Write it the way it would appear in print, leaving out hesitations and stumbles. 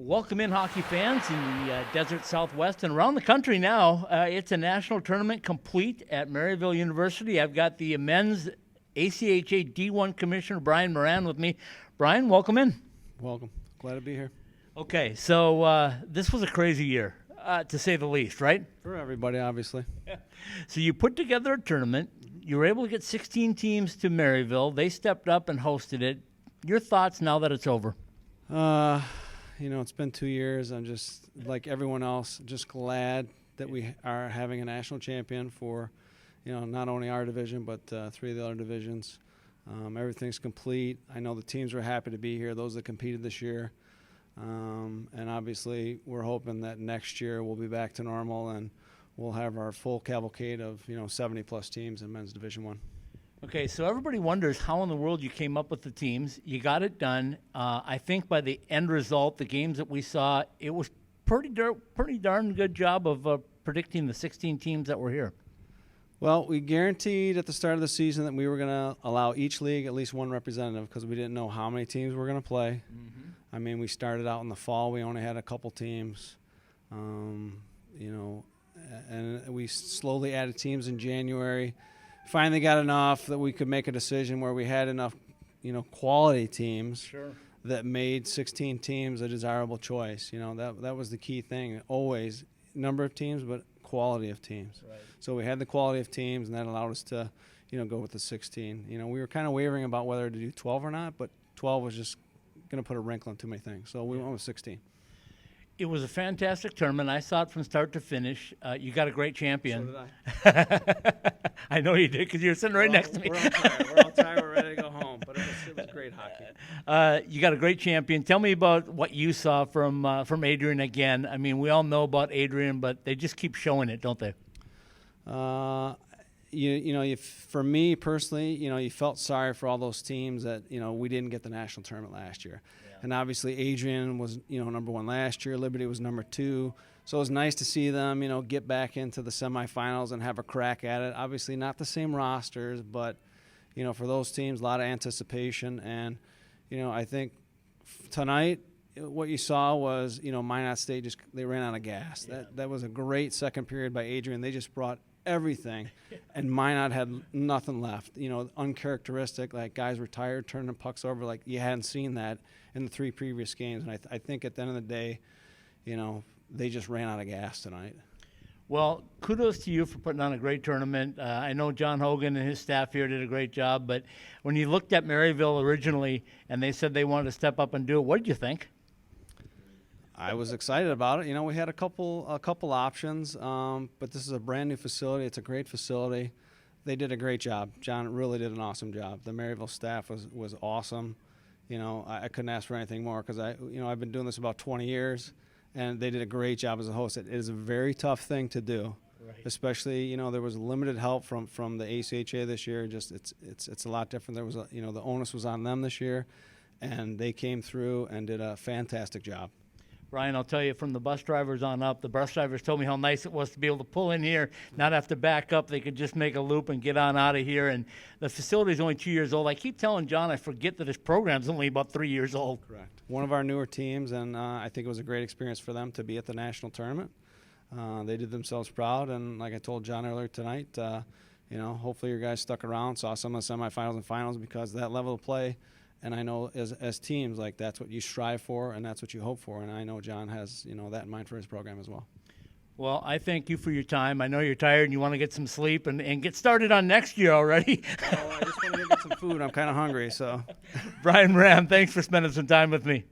Welcome in, hockey fans in the desert Southwest and around the country now. It's a national tournament complete at Maryville University. I've got the men's ACHA D1 Commissioner, Brian Moran, with me. Brian, welcome in. Welcome. Glad to be here. Okay, so this was a crazy year, to say the least, right? For everybody, obviously. So you put together a tournament. You were able to get 16 teams to Maryville. They stepped up and hosted it. Your thoughts now that it's over? It's been 2 years. I'm just, like everyone else, just glad that we are having a national champion for, not only our division, but 3 of the other divisions. Everything's complete. I know the teams are happy to be here, those that competed this year. And obviously, we're hoping that next year we'll be back to normal and we'll have our full cavalcade of, 70-plus teams in men's Division I. Okay, so everybody wonders how in the world you came up with the teams. You got it done. I think by the end result, the games that we saw, it was pretty darn good job of predicting the 16 teams that were here. Well, we guaranteed at the start of the season that we were going to allow each league at least one representative because we didn't know how many teams were going to play. Mm-hmm. I mean, we started out in the fall. We only had a couple teams, and we slowly added teams in January. Finally got enough that we could make a decision where we had enough, quality teams. Sure. That made 16 teams a desirable choice. That was the key thing. Always number of teams, but quality of teams. Right. So we had the quality of teams, and that allowed us to, go with the 16. We were kind of wavering about whether to do 12 or not, but 12 was just going to put a wrinkle in too many things. So we went with 16. It was a fantastic tournament. I saw it from start to finish. You got a great champion. So did I. I know you did because you were sitting right next to me. We're all tired. We're ready to go home. But it was great hockey. You got a great champion. Tell me about what you saw from Adrian again. I mean, we all know about Adrian, but they just keep showing it, don't they? For me personally, you felt sorry for all those teams that, we didn't get the national tournament last year. Yeah. And obviously Adrian was, number 1 last year. Liberty was number 2. So it was nice to see them, get back into the semifinals and have a crack at it. Obviously not the same rosters, but, for those teams, a lot of anticipation. And, I think tonight what you saw was, Minot State they ran out of gas. Yeah. That was a great second period by Adrian. They just brought everything, and Minot had nothing left. Uncharacteristic, like guys were tired, turning pucks over like you hadn't seen that in the 3 previous games. And I think at the end of the day, they just ran out of gas tonight. Well, kudos to you for putting on a great tournament. I know John Hogan and his staff here did a great job, but when you looked at Maryville originally and they said they wanted to step up and do it, what did you think? I was excited about it. We had a couple options, but this is a brand new facility. It's a great facility. They did a great job. John really did an awesome job. The Maryville staff was awesome. I couldn't ask for anything more because I've been doing this about 20 years, and they did a great job as a host. It is a very tough thing to do, right. Especially there was limited help from the ACHA this year. Just it's a lot different. There was the onus was on them this year, and they came through and did a fantastic job. Brian, I'll tell you, from the bus drivers on up, the bus drivers told me how nice it was to be able to pull in here, not have to back up. They could just make a loop and get on out of here. And the facility is only 2 years old. I keep telling John I forget that his program's only about 3 years old. Correct. One of our newer teams, and I think it was a great experience for them to be at the national tournament. They did themselves proud, and like I told John earlier tonight, hopefully your guys stuck around, saw some of the semifinals and finals because that level of play. And I know as teams, like that's what you strive for and that's what you hope for. And I know John has, that in mind for his program as well. Well, I thank you for your time. I know you're tired and you want to get some sleep and get started on next year already. Well, I just want to get some food. I'm kind of hungry, so. Brian Moran, thanks for spending some time with me.